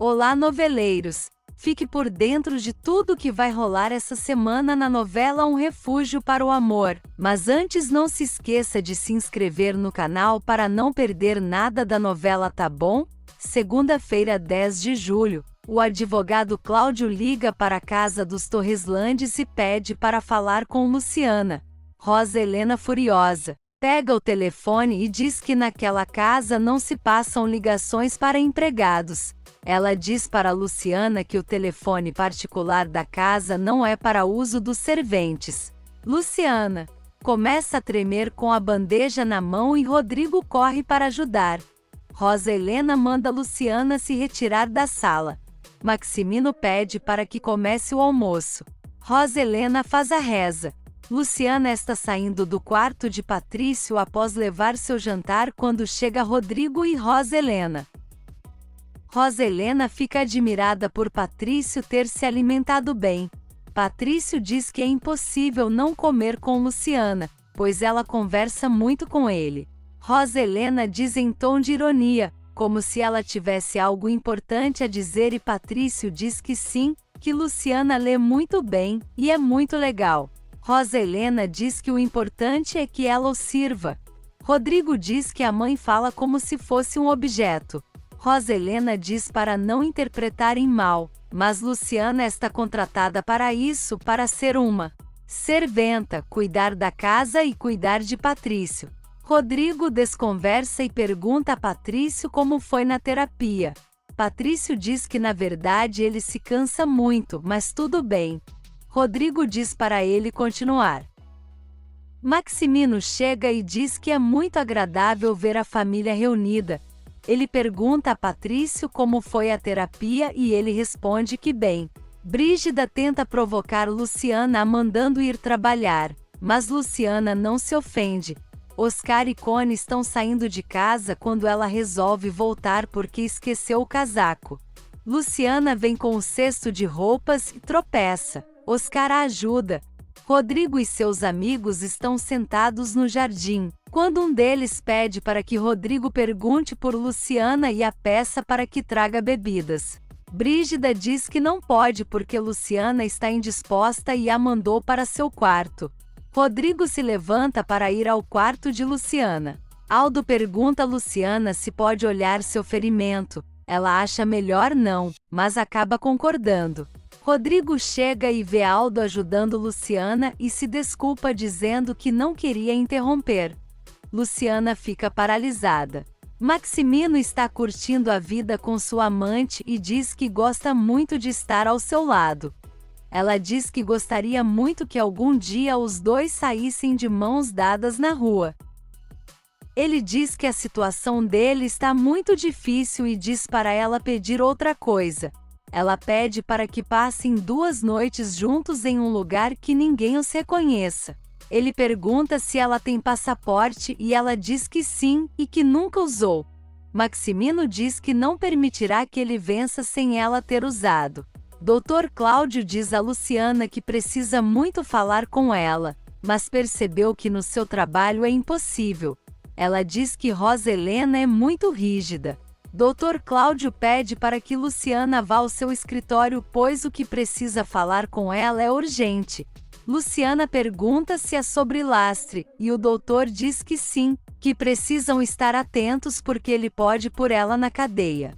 Olá, noveleiros! Fique por dentro de tudo que vai rolar essa semana na novela Um Refúgio para o Amor. Mas antes, não se esqueça de se inscrever no canal para não perder nada da novela, tá bom? Segunda-feira, 10 de julho, o advogado Cláudio liga para a casa dos Torreslandes e pede para falar com Luciana. Rosa Helena, furiosa, pega o telefone e diz que naquela casa não se passam ligações para empregados. Ela diz para Luciana que o telefone particular da casa não é para uso dos serventes. Luciana começa a tremer com a bandeja na mão e Rodrigo corre para ajudar. Rosa Helena manda Luciana se retirar da sala. Maximino pede para que comece o almoço. Rosa Helena faz a reza. Luciana está saindo do quarto de Patrício após levar seu jantar quando chega Rodrigo e Rosa Helena. Rosa Helena fica admirada por Patrício ter se alimentado bem. Patrício diz que é impossível não comer com Luciana, pois ela conversa muito com ele. Rosa Helena diz em tom de ironia, como se ela tivesse algo importante a dizer, e Patrício diz que sim, que Luciana lê muito bem, e é muito legal. Rosa Helena diz que o importante é que ela o sirva. Rodrigo diz que a mãe fala como se fosse um objeto. Rosa Helena diz para não interpretarem mal, mas Luciana está contratada para isso, para ser uma serventa, cuidar da casa e cuidar de Patrício. Rodrigo desconversa e pergunta a Patrício como foi na terapia. Patrício diz que na verdade ele se cansa muito, mas tudo bem. Rodrigo diz para ele continuar. Maximino chega e diz que é muito agradável ver a família reunida. Ele pergunta a Patrício como foi a terapia e ele responde que bem. Brígida tenta provocar Luciana a mandando ir trabalhar, mas Luciana não se ofende. Oscar e Cone estão saindo de casa quando ela resolve voltar porque esqueceu o casaco. Luciana vem com o cesto de roupas e tropeça. Oscar a ajuda. Rodrigo e seus amigos estão sentados no jardim, quando um deles pede para que Rodrigo pergunte por Luciana e a peça para que traga bebidas. Brígida diz que não pode porque Luciana está indisposta e a mandou para seu quarto. Rodrigo se levanta para ir ao quarto de Luciana. Aldo pergunta a Luciana se pode olhar seu ferimento. Ela acha melhor não, mas acaba concordando. Rodrigo chega e vê Aldo ajudando Luciana e se desculpa dizendo que não queria interromper. Luciana fica paralisada. Maximino está curtindo a vida com sua amante e diz que gosta muito de estar ao seu lado. Ela diz que gostaria muito que algum dia os dois saíssem de mãos dadas na rua. Ele diz que a situação dele está muito difícil e diz para ela pedir outra coisa. Ela pede para que passem 2 noites juntos em um lugar que ninguém os reconheça. Ele pergunta se ela tem passaporte e ela diz que sim e que nunca usou. Maximino diz que não permitirá que ele vença sem ela ter usado. Dr. Cláudio diz a Luciana que precisa muito falar com ela, mas percebeu que no seu trabalho é impossível. Ela diz que Rosa Helena é muito rígida. Dr. Cláudio pede para que Luciana vá ao seu escritório, pois o que precisa falar com ela é urgente. Luciana pergunta se é sobre Lastre, e o doutor diz que sim, que precisam estar atentos porque ele pode pôr ela na cadeia.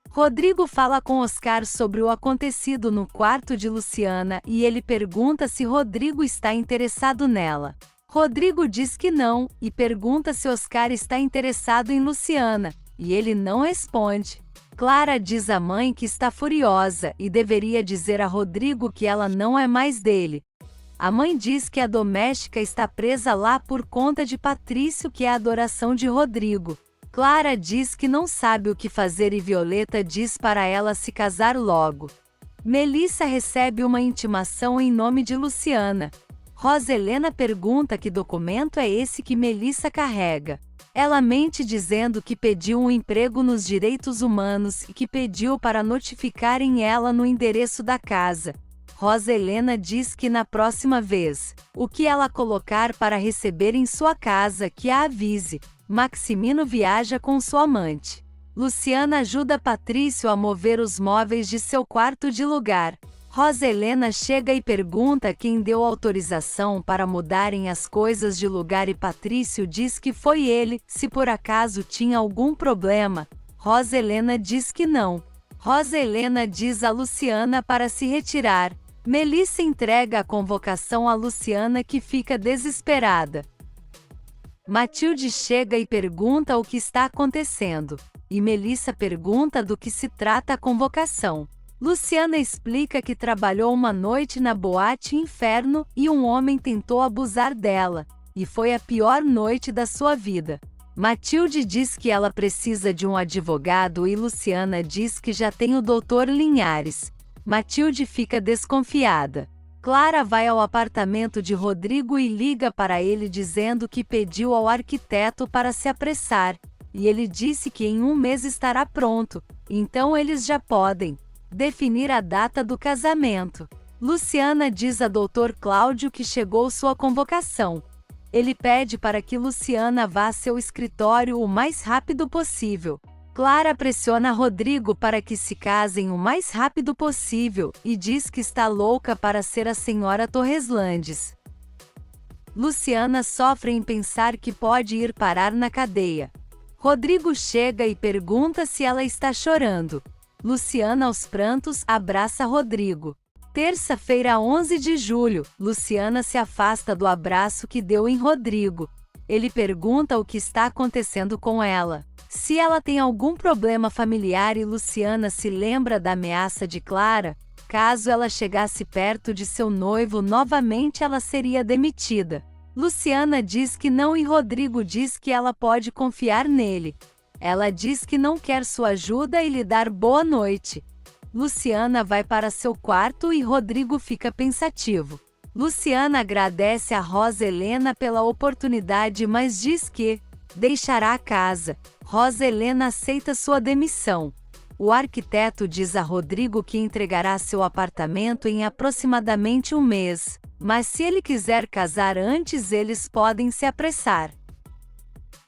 Rodrigo fala com Oscar sobre o acontecido no quarto de Luciana e ele pergunta se Rodrigo está interessado nela. Rodrigo diz que não, e pergunta se Oscar está interessado em Luciana. E ele não responde. Clara diz à mãe que está furiosa e deveria dizer a Rodrigo que ela não é mais dele. A mãe diz que a doméstica está presa lá por conta de Patrício, que é a adoração de Rodrigo. Clara diz que não sabe o que fazer e Violeta diz para ela se casar logo. Melissa recebe uma intimação em nome de Luciana. Rosa Helena pergunta que documento é esse que Melissa carrega. Ela mente dizendo que pediu um emprego nos direitos humanos e que pediu para notificarem ela no endereço da casa. Rosa Helena diz que na próxima vez, o que ela colocar para receber em sua casa, que a avise. Maximino viaja com sua amante. Luciana ajuda Patrício a mover os móveis de seu quarto de lugar. Rosa Helena chega e pergunta quem deu autorização para mudarem as coisas de lugar e Patrício diz que foi ele, se por acaso tinha algum problema. Rosa Helena diz que não. Rosa Helena diz a Luciana para se retirar. Melissa entrega a convocação a Luciana que fica desesperada. Matilde chega e pergunta o que está acontecendo. E Melissa pergunta do que se trata a convocação. Luciana explica que trabalhou uma noite na boate Inferno e um homem tentou abusar dela, e foi a pior noite da sua vida. Matilde diz que ela precisa de um advogado e Luciana diz que já tem o Dr. Linhares. Matilde fica desconfiada. Clara vai ao apartamento de Rodrigo e liga para ele dizendo que pediu ao arquiteto para se apressar, e ele disse que em um mês estará pronto, então eles já podem definir a data do casamento. Luciana diz a Dr. Cláudio que chegou sua convocação. Ele pede para que Luciana vá a seu escritório o mais rápido possível. Clara pressiona Rodrigo para que se casem o mais rápido possível e diz que está louca para ser a senhora Torreslandes. Luciana sofre em pensar que pode ir parar na cadeia. Rodrigo chega e pergunta se ela está chorando. Luciana, aos prantos, abraça Rodrigo. Terça-feira, 11 de julho, Luciana se afasta do abraço que deu em Rodrigo. Ele pergunta o que está acontecendo com ela. Se ela tem algum problema familiar e Luciana se lembra da ameaça de Clara, caso ela chegasse perto de seu noivo novamente ela seria demitida. Luciana diz que não e Rodrigo diz que ela pode confiar nele. Ela diz que não quer sua ajuda e lhe dar boa noite. Luciana vai para seu quarto e Rodrigo fica pensativo. Luciana agradece a Rosa Helena pela oportunidade, mas diz que deixará a casa. Rosa Helena aceita sua demissão. O arquiteto diz a Rodrigo que entregará seu apartamento em aproximadamente um mês, mas se ele quiser casar antes, eles podem se apressar.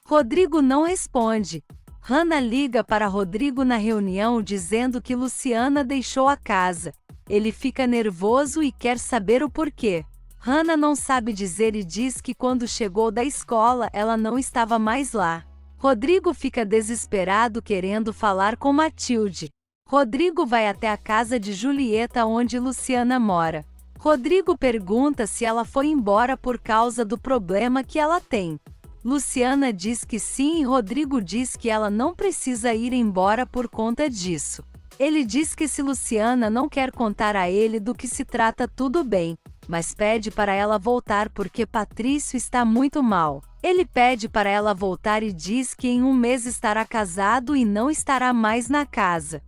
Rodrigo não responde. Hannah liga para Rodrigo na reunião dizendo que Luciana deixou a casa. Ele fica nervoso e quer saber o porquê. Hannah não sabe dizer e diz que quando chegou da escola ela não estava mais lá. Rodrigo fica desesperado querendo falar com Matilde. Rodrigo vai até a casa de Julieta onde Luciana mora. Rodrigo pergunta se ela foi embora por causa do problema que ela tem. Luciana diz que sim e Rodrigo diz que ela não precisa ir embora por conta disso. Ele diz que se Luciana não quer contar a ele do que se trata, tudo bem, mas pede para ela voltar porque Patrício está muito mal. Ele pede para ela voltar e diz que em um mês estará casado e não estará mais na casa.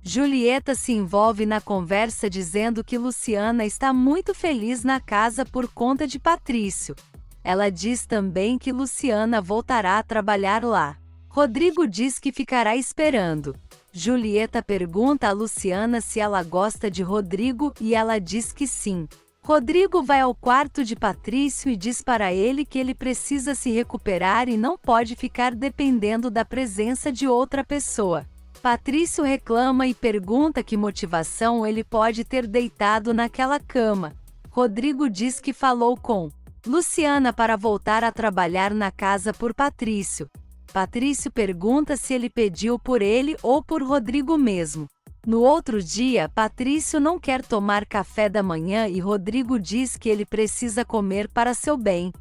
Julieta se envolve na conversa dizendo que Luciana está muito feliz na casa por conta de Patrício. Ela diz também que Luciana voltará a trabalhar lá. Rodrigo diz que ficará esperando. Julieta pergunta a Luciana se ela gosta de Rodrigo e ela diz que sim. Rodrigo vai ao quarto de Patrício e diz para ele que ele precisa se recuperar e não pode ficar dependendo da presença de outra pessoa. Patrício reclama e pergunta que motivação ele pode ter deitado naquela cama. Rodrigo diz que falou com Luciana para voltar a trabalhar na casa por Patrício. Patrício pergunta se ele pediu por ele ou por Rodrigo mesmo. No outro dia, Patrício não quer tomar café da manhã e Rodrigo diz que ele precisa comer para seu bem.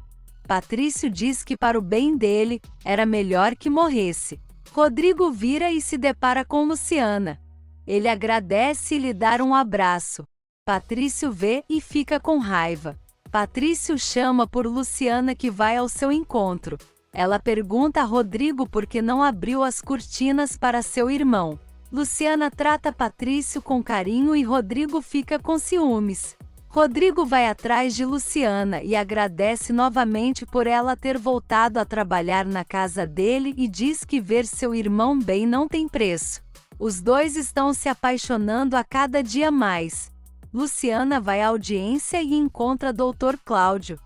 Patrício diz que para o bem dele, era melhor que morresse. Rodrigo vira e se depara com Luciana. Ele agradece e lhe dá um abraço. Patrício vê e fica com raiva. Patrício chama por Luciana que vai ao seu encontro. Ela pergunta a Rodrigo por que não abriu as cortinas para seu irmão. Luciana trata Patrício com carinho e Rodrigo fica com ciúmes. Rodrigo vai atrás de Luciana e agradece novamente por ela ter voltado a trabalhar na casa dele e diz que ver seu irmão bem não tem preço. Os dois estão se apaixonando a cada dia mais. Luciana vai à audiência e encontra Dr. Cláudio.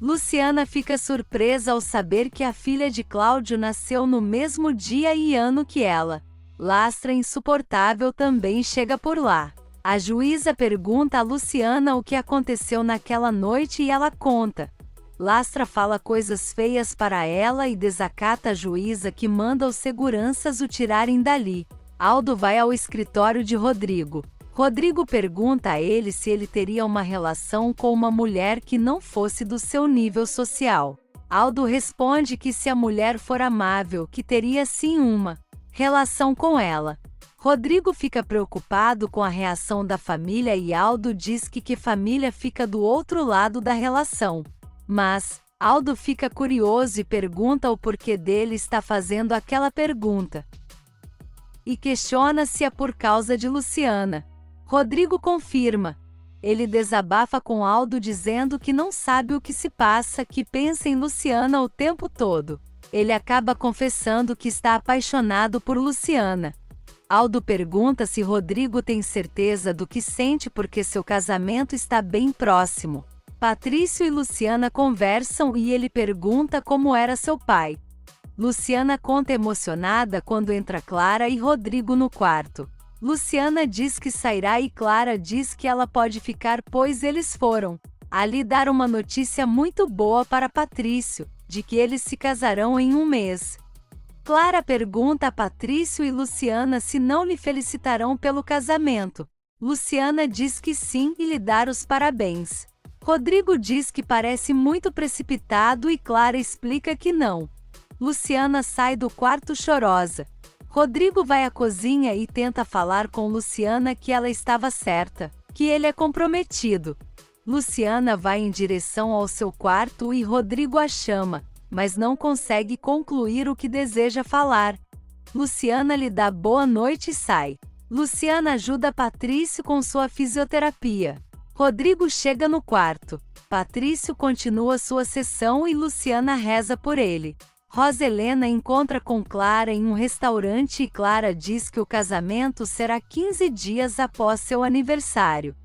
Luciana fica surpresa ao saber que a filha de Cláudio nasceu no mesmo dia e ano que ela. Lastra insuportável também chega por lá. A juíza pergunta a Luciana o que aconteceu naquela noite e ela conta. Lastra fala coisas feias para ela e desacata a juíza, que manda os seguranças o tirarem dali. Aldo vai ao escritório de Rodrigo. Rodrigo pergunta a ele se ele teria uma relação com uma mulher que não fosse do seu nível social. Aldo responde que se a mulher for amável, que teria sim uma relação com ela. Rodrigo fica preocupado com a reação da família e Aldo diz que família fica do outro lado da relação. Mas Aldo fica curioso e pergunta o porquê dele estar fazendo aquela pergunta. E questiona se é por causa de Luciana. Rodrigo confirma. Ele desabafa com Aldo dizendo que não sabe o que se passa, que pensa em Luciana o tempo todo. Ele acaba confessando que está apaixonado por Luciana. Aldo pergunta se Rodrigo tem certeza do que sente porque seu casamento está bem próximo. Patrício e Luciana conversam e ele pergunta como era seu pai. Luciana conta emocionada quando entra Clara e Rodrigo no quarto. Luciana diz que sairá e Clara diz que ela pode ficar pois eles foram ali dar uma notícia muito boa para Patrício, de que eles se casarão em um mês. Clara pergunta a Patrício e Luciana se não lhe felicitarão pelo casamento. Luciana diz que sim e lhe dar os parabéns. Rodrigo diz que parece muito precipitado e Clara explica que não. Luciana sai do quarto chorosa. Rodrigo vai à cozinha e tenta falar com Luciana que ela estava certa, que ele é comprometido. Luciana vai em direção ao seu quarto e Rodrigo a chama, mas não consegue concluir o que deseja falar. Luciana lhe dá boa noite e sai. Luciana ajuda Patrício com sua fisioterapia. Rodrigo chega no quarto. Patrício continua sua sessão e Luciana reza por ele. Rosa Helena encontra com Clara em um restaurante e Clara diz que o casamento será 15 dias após seu aniversário.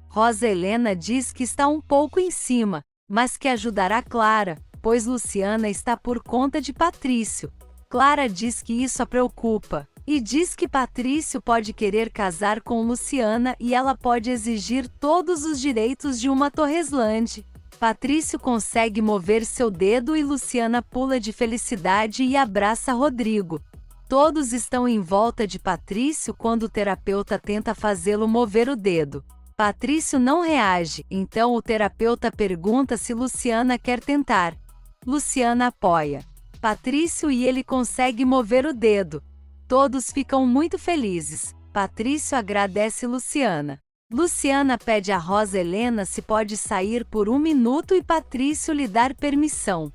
Rosa Helena diz que está um pouco em cima, mas que ajudará Clara, pois Luciana está por conta de Patrício. Clara diz que isso a preocupa, e diz que Patrício pode querer casar com Luciana e ela pode exigir todos os direitos de uma Torresland. Patrício consegue mover seu dedo e Luciana pula de felicidade e abraça Rodrigo. Todos estão em volta de Patrício quando o terapeuta tenta fazê-lo mover o dedo. Patrício não reage, então o terapeuta pergunta se Luciana quer tentar. Luciana apoia. Patrício e ele conseguem mover o dedo. Todos ficam muito felizes. Patrício agradece Luciana. Luciana pede a Rosa Helena se pode sair por 1 minuto e Patrício lhe dá permissão.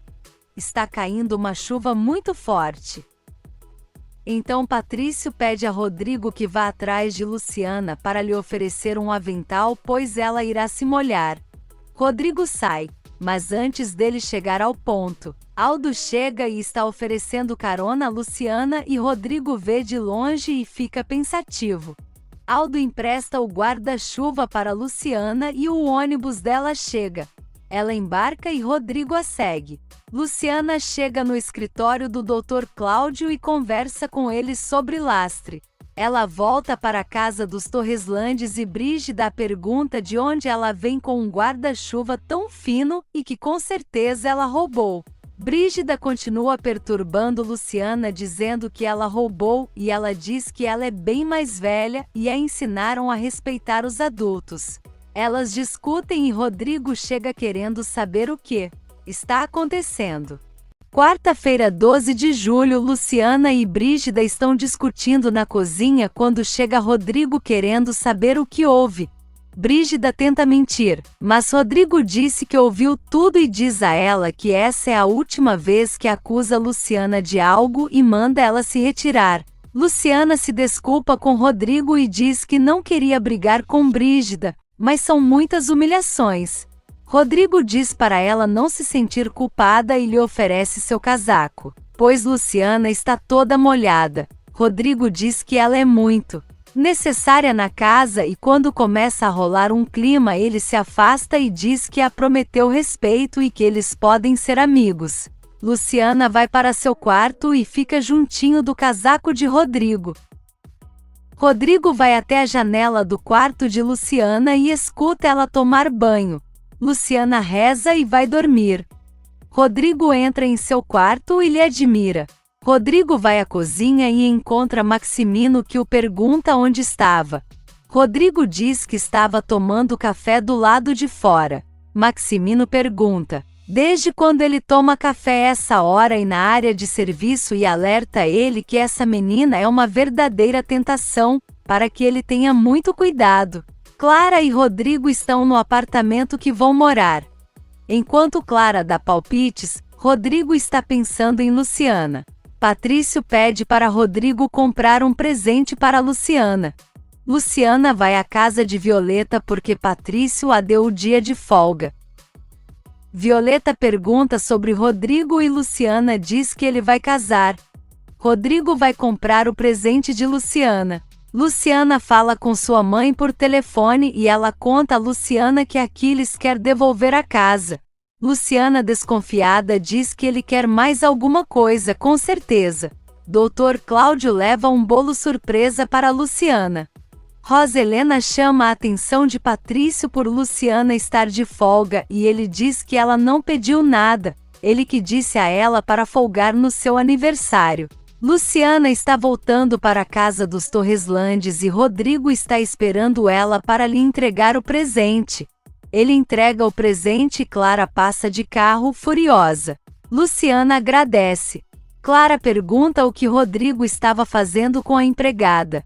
Está caindo uma chuva muito forte. Então Patrício pede a Rodrigo que vá atrás de Luciana para lhe oferecer um avental, pois ela irá se molhar. Rodrigo sai, mas antes dele chegar ao ponto, Aldo chega e está oferecendo carona a Luciana e Rodrigo vê de longe e fica pensativo. Aldo empresta o guarda-chuva para Luciana e o ônibus dela chega. Ela embarca e Rodrigo a segue. Luciana chega no escritório do Dr. Cláudio e conversa com ele sobre Lastre. Ela volta para a casa dos Torreslandes e Brígida pergunta de onde ela vem com um guarda-chuva tão fino e que com certeza ela roubou. Brígida continua perturbando Luciana dizendo que ela roubou e ela diz que ela é bem mais velha e a ensinaram a respeitar os adultos. Elas discutem e Rodrigo chega querendo saber o que está acontecendo. Quarta-feira, 12 de julho, Luciana e Brígida estão discutindo na cozinha quando chega Rodrigo querendo saber o que houve. Brígida tenta mentir, mas Rodrigo disse que ouviu tudo e diz a ela que essa é a última vez que acusa Luciana de algo e manda ela se retirar. Luciana se desculpa com Rodrigo e diz que não queria brigar com Brígida, mas são muitas humilhações. Rodrigo diz para ela não se sentir culpada e lhe oferece seu casaco, pois Luciana está toda molhada. Rodrigo diz que ela é muito necessária na casa, e quando começa a rolar um clima ele se afasta e diz que a prometeu respeito e que eles podem ser amigos. Luciana vai para seu quarto e fica juntinho do casaco de Rodrigo. Rodrigo vai até a janela do quarto de Luciana e escuta ela tomar banho. Luciana reza e vai dormir. Rodrigo entra em seu quarto e lhe admira. Rodrigo vai à cozinha e encontra Maximino, que o pergunta onde estava. Rodrigo diz que estava tomando café do lado de fora. Maximino pergunta: desde quando ele toma café essa hora e na área de serviço, e alerta ele que essa menina é uma verdadeira tentação, para que ele tenha muito cuidado. Clara e Rodrigo estão no apartamento que vão morar. Enquanto Clara dá palpites, Rodrigo está pensando em Luciana. Patrício pede para Rodrigo comprar um presente para Luciana. Luciana vai à casa de Violeta porque Patrício a deu o dia de folga. Violeta pergunta sobre Rodrigo e Luciana diz que ele vai casar. Rodrigo vai comprar o presente de Luciana. Luciana fala com sua mãe por telefone e ela conta a Luciana que Aquiles quer devolver a casa. Luciana, desconfiada, diz que ele quer mais alguma coisa, com certeza. Dr. Cláudio leva um bolo surpresa para Luciana. Roselena chama a atenção de Patrício por Luciana estar de folga e ele diz que ela não pediu nada, ele que disse a ela para folgar no seu aniversário. Luciana está voltando para a casa dos Torreslandes e Rodrigo está esperando ela para lhe entregar o presente. Ele entrega o presente e Clara passa de carro furiosa. Luciana agradece. Clara pergunta o que Rodrigo estava fazendo com a empregada.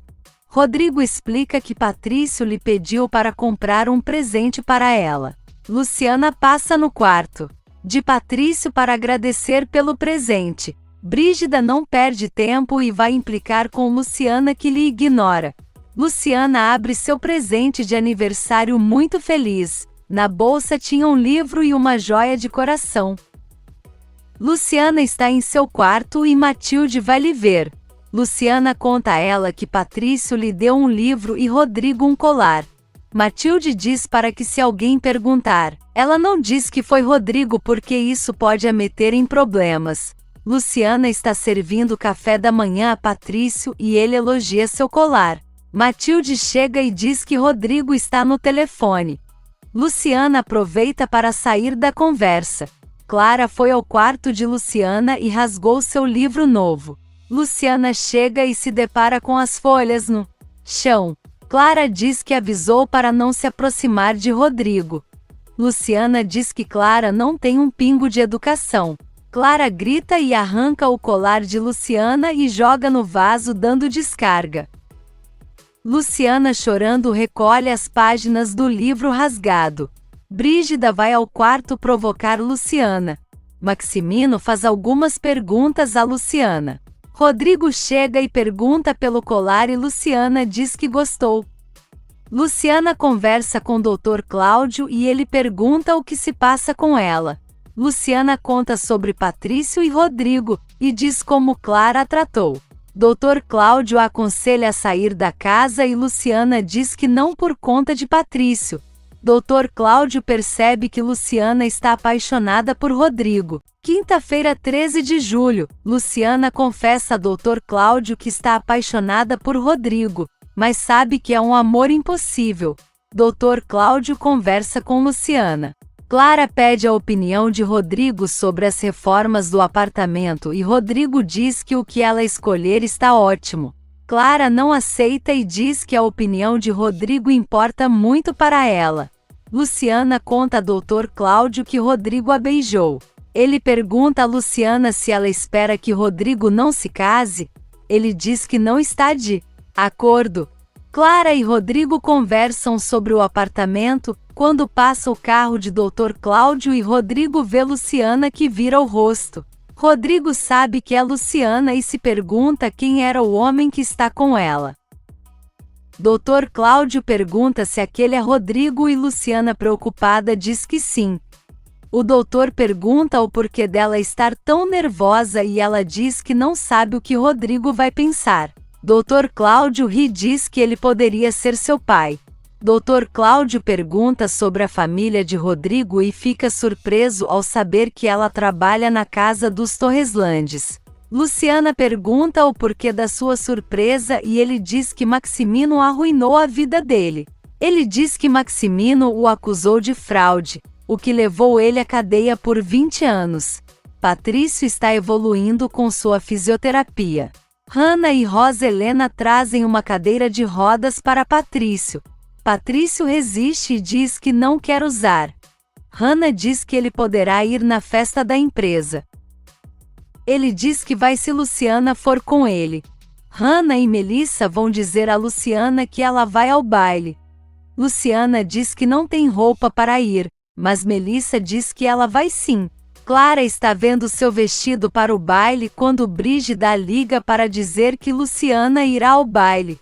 Rodrigo explica que Patrício lhe pediu para comprar um presente para ela. Luciana passa no quarto de Patrício para agradecer pelo presente. Brígida não perde tempo e vai implicar com Luciana, que lhe ignora. Luciana abre seu presente de aniversário muito feliz. Na bolsa tinha um livro e uma joia de coração. Luciana está em seu quarto e Matilde vai lhe ver. Luciana conta a ela que Patrício lhe deu um livro e Rodrigo um colar. Matilde diz para que, se alguém perguntar, ela não diz que foi Rodrigo porque isso pode a meter em problemas. Luciana está servindo café da manhã a Patrício e ele elogia seu colar. Matilde chega e diz que Rodrigo está no telefone. Luciana aproveita para sair da conversa. Clara foi ao quarto de Luciana e rasgou seu livro novo. Luciana chega e se depara com as folhas no chão. Clara diz que avisou para não se aproximar de Rodrigo. Luciana diz que Clara não tem um pingo de educação. Clara grita e arranca o colar de Luciana e joga no vaso, dando descarga. Luciana, chorando, recolhe as páginas do livro rasgado. Brígida vai ao quarto provocar Luciana. Maximino faz algumas perguntas a Luciana. Rodrigo chega e pergunta pelo colar e Luciana diz que gostou. Luciana conversa com o Dr. Cláudio e ele pergunta o que se passa com ela. Luciana conta sobre Patrício e Rodrigo e diz como Clara a tratou. Dr. Cláudio a aconselha a sair da casa e Luciana diz que não por conta de Patrício. Dr. Cláudio percebe que Luciana está apaixonada por Rodrigo. Quinta-feira, 13 de julho, Luciana confessa a Dr. Cláudio que está apaixonada por Rodrigo, mas sabe que é um amor impossível. Dr. Cláudio conversa com Luciana. Clara pede a opinião de Rodrigo sobre as reformas do apartamento e Rodrigo diz que o que ela escolher está ótimo. Clara não aceita e diz que a opinião de Rodrigo importa muito para ela. Luciana conta a Dr. Cláudio que Rodrigo a beijou. Ele pergunta a Luciana se ela espera que Rodrigo não se case. Ele diz que não está de acordo. Clara e Rodrigo conversam sobre o apartamento, quando passa o carro de Dr. Cláudio e Rodrigo vê Luciana, que vira o rosto. Rodrigo sabe que é Luciana e se pergunta quem era o homem que está com ela. Dr. Cláudio pergunta se aquele é Rodrigo e Luciana, preocupada, diz que sim. O doutor pergunta o porquê dela estar tão nervosa e ela diz que não sabe o que Rodrigo vai pensar. Dr. Cláudio ri e diz que ele poderia ser seu pai. Dr. Cláudio pergunta sobre a família de Rodrigo e fica surpreso ao saber que ela trabalha na casa dos Torreslandes. Luciana pergunta o porquê da sua surpresa e ele diz que Maximino arruinou a vida dele. Ele diz que Maximino o acusou de fraude, o que levou ele à cadeia por 20 anos. Patrício está evoluindo com sua fisioterapia. Hannah e Rosa Helena trazem uma cadeira de rodas para Patrício. Patrício resiste e diz que não quer usar. Hannah diz que ele poderá ir na festa da empresa. Ele diz que vai se Luciana for com ele. Hannah e Melissa vão dizer a Luciana que ela vai ao baile. Luciana diz que não tem roupa para ir, mas Melissa diz que ela vai sim. Clara está vendo seu vestido para o baile quando Brígida liga para dizer que Luciana irá ao baile.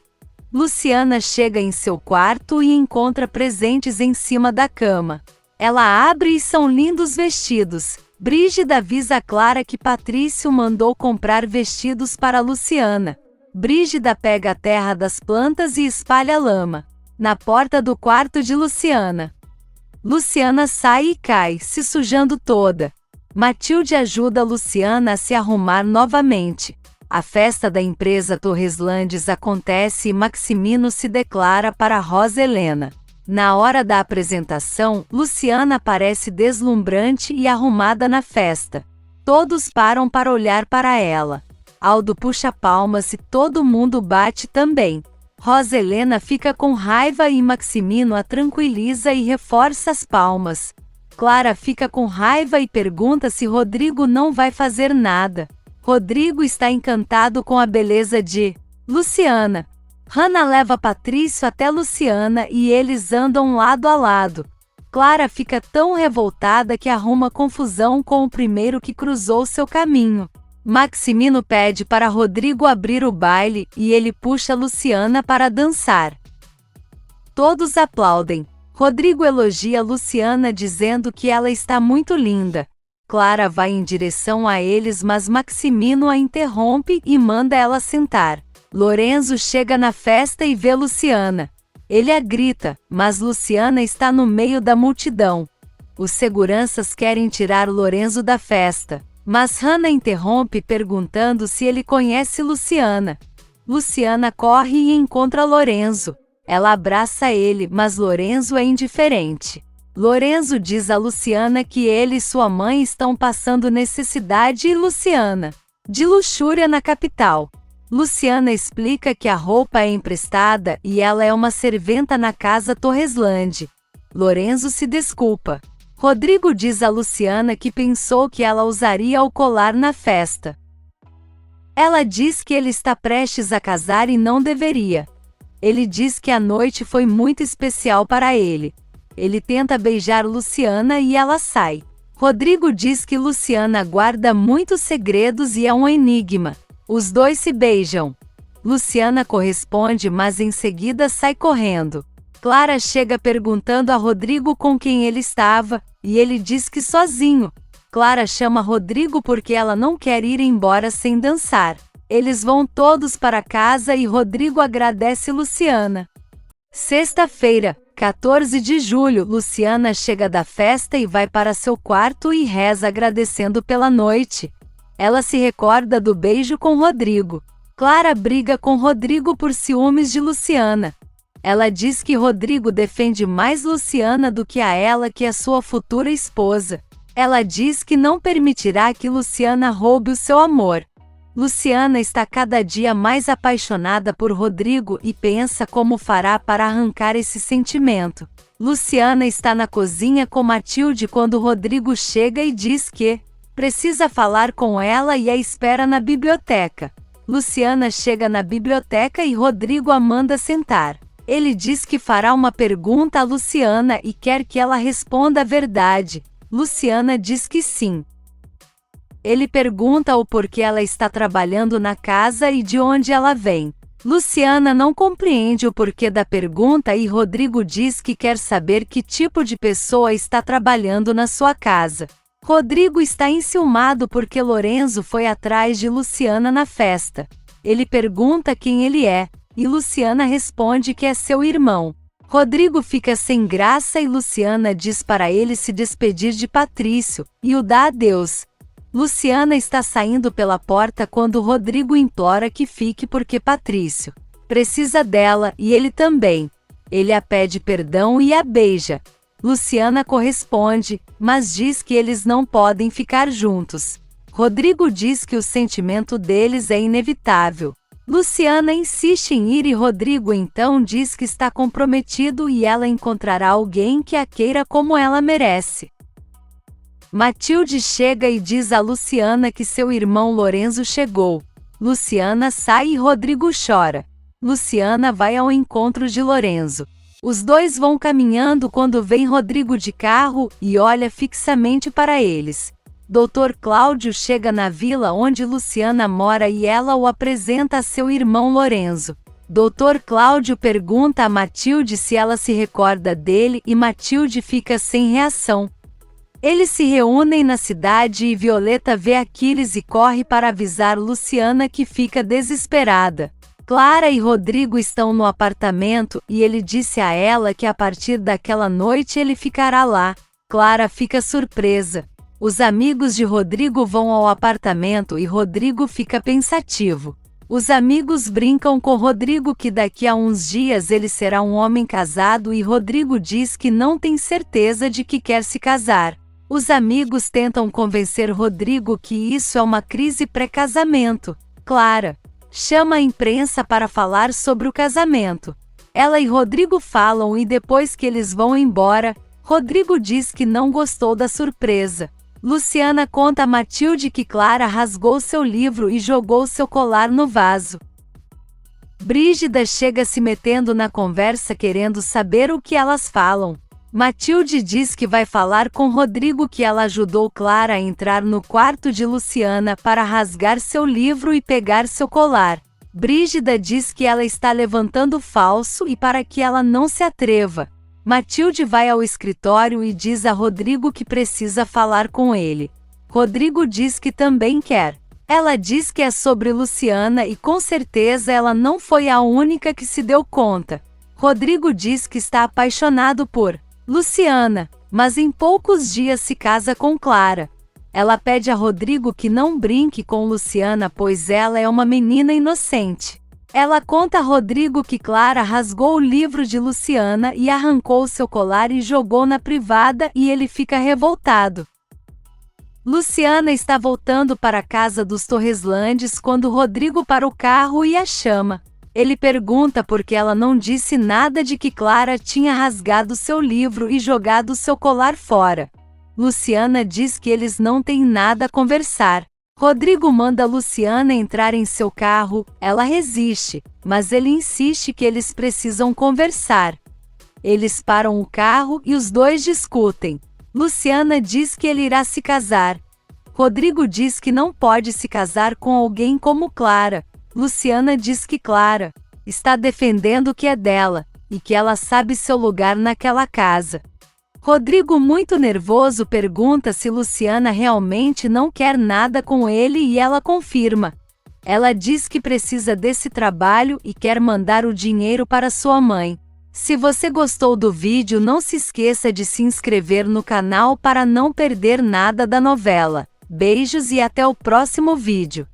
Luciana chega em seu quarto e encontra presentes em cima da cama. Ela abre e são lindos vestidos. Brígida avisa a Clara que Patrício mandou comprar vestidos para Luciana. Brígida pega a terra das plantas e espalha lama na porta do quarto de Luciana. Luciana sai e cai, se sujando toda. Matilde ajuda Luciana a se arrumar novamente. A festa da empresa Torreslandes acontece e Maximino se declara para Rosa Helena. Na hora da apresentação, Luciana parece deslumbrante e arrumada na festa. Todos param para olhar para ela. Aldo puxa palmas e todo mundo bate também. Rosa Helena fica com raiva e Maximino a tranquiliza e reforça as palmas. Clara fica com raiva e pergunta se Rodrigo não vai fazer nada. Rodrigo está encantado com a beleza de Luciana. Hannah leva Patrício até Luciana e eles andam lado a lado. Clara fica tão revoltada que arruma confusão com o primeiro que cruzou seu caminho. Maximino pede para Rodrigo abrir o baile e ele puxa Luciana para dançar. Todos aplaudem. Rodrigo elogia Luciana dizendo que ela está muito linda. Clara vai em direção a eles, mas Maximino a interrompe e manda ela sentar. Lorenzo chega na festa e vê Luciana. Ele a grita, mas Luciana está no meio da multidão. Os seguranças querem tirar Lorenzo da festa, mas Hannah interrompe perguntando se ele conhece Luciana. Luciana corre e encontra Lorenzo. Ela abraça ele, mas Lorenzo é indiferente. Lorenzo diz a Luciana que ele e sua mãe estão passando necessidade e Luciana de luxúria na capital. Luciana explica que a roupa é emprestada e ela é uma serventa na casa Torreslande. Lorenzo se desculpa. Rodrigo diz a Luciana que pensou que ela usaria o colar na festa. Ela diz que ele está prestes a casar e não deveria. Ele diz que a noite foi muito especial para ele. Ele tenta beijar Luciana e ela sai. Rodrigo diz que Luciana guarda muitos segredos e é um enigma. Os dois se beijam. Luciana corresponde, mas em seguida sai correndo. Clara chega perguntando a Rodrigo com quem ele estava, e ele diz que sozinho. Clara chama Rodrigo porque ela não quer ir embora sem dançar. Eles vão todos para casa e Rodrigo agradece Luciana. Sexta-feira, 14 de julho, Luciana chega da festa e vai para seu quarto e reza agradecendo pela noite. Ela se recorda do beijo com Rodrigo. Clara briga com Rodrigo por ciúmes de Luciana. Ela diz que Rodrigo defende mais Luciana do que a ela, que é sua futura esposa. Ela diz que não permitirá que Luciana roube o seu amor. Luciana está cada dia mais apaixonada por Rodrigo e pensa como fará para arrancar esse sentimento. Luciana está na cozinha com Matilde quando Rodrigo chega e diz que precisa falar com ela e a espera na biblioteca. Luciana chega na biblioteca e Rodrigo a manda sentar. Ele diz que fará uma pergunta a Luciana e quer que ela responda a verdade. Luciana diz que sim. Ele pergunta o porquê ela está trabalhando na casa e de onde ela vem. Luciana não compreende o porquê da pergunta e Rodrigo diz que quer saber que tipo de pessoa está trabalhando na sua casa. Rodrigo está enciumado porque Lorenzo foi atrás de Luciana na festa. Ele pergunta quem ele é, e Luciana responde que é seu irmão. Rodrigo fica sem graça e Luciana diz para ele se despedir de Patrício, e o dá adeus. Luciana está saindo pela porta quando Rodrigo implora que fique porque Patrício precisa dela e ele também. Ele a pede perdão e a beija. Luciana corresponde, mas diz que eles não podem ficar juntos. Rodrigo diz que o sentimento deles é inevitável. Luciana insiste em ir e Rodrigo então diz que está comprometido e ela encontrará alguém que a queira como ela merece. Matilde chega e diz a Luciana que seu irmão Lorenzo chegou. Luciana sai e Rodrigo chora. Luciana vai ao encontro de Lorenzo. Os dois vão caminhando quando vem Rodrigo de carro e olha fixamente para eles. Dr. Cláudio chega na vila onde Luciana mora e ela o apresenta a seu irmão Lorenzo. Dr. Cláudio pergunta a Matilde se ela se recorda dele e Matilde fica sem reação. Eles se reúnem na cidade e Violeta vê Aquiles e corre para avisar Luciana que fica desesperada. Clara e Rodrigo estão no apartamento e ele disse a ela que a partir daquela noite ele ficará lá. Clara fica surpresa. Os amigos de Rodrigo vão ao apartamento e Rodrigo fica pensativo. Os amigos brincam com Rodrigo que daqui a uns dias ele será um homem casado e Rodrigo diz que não tem certeza de que quer se casar. Os amigos tentam convencer Rodrigo que isso é uma crise pré-casamento. Clara chama a imprensa para falar sobre o casamento. Ela e Rodrigo falam e depois que eles vão embora, Rodrigo diz que não gostou da surpresa. Luciana conta a Matilde que Clara rasgou seu livro e jogou seu colar no vaso. Brígida chega se metendo na conversa querendo saber o que elas falam. Matilde diz que vai falar com Rodrigo que ela ajudou Clara a entrar no quarto de Luciana para rasgar seu livro e pegar seu colar. Brígida diz que ela está levantando falso e para que ela não se atreva. Matilde vai ao escritório e diz a Rodrigo que precisa falar com ele. Rodrigo diz que também quer. Ela diz que é sobre Luciana e com certeza ela não foi a única que se deu conta. Rodrigo diz que está apaixonado por Luciana, mas em poucos dias se casa com Clara. Ela pede a Rodrigo que não brinque com Luciana pois ela é uma menina inocente. Ela conta a Rodrigo que Clara rasgou o livro de Luciana e arrancou seu colar e jogou na privada e ele fica revoltado. Luciana está voltando para a casa dos Torreslandes quando Rodrigo para o carro e a chama. Ele pergunta por que ela não disse nada de que Clara tinha rasgado seu livro e jogado seu colar fora. Luciana diz que eles não têm nada a conversar. Rodrigo manda Luciana entrar em seu carro, ela resiste, mas ele insiste que eles precisam conversar. Eles param o carro e os dois discutem. Luciana diz que ele irá se casar. Rodrigo diz que não pode se casar com alguém como Clara. Luciana diz que Clara está defendendo o que é dela, e que ela sabe seu lugar naquela casa. Rodrigo, muito nervoso, pergunta se Luciana realmente não quer nada com ele e ela confirma. Ela diz que precisa desse trabalho e quer mandar o dinheiro para sua mãe. Se você gostou do vídeo, não se esqueça de se inscrever no canal para não perder nada da novela. Beijos e até o próximo vídeo.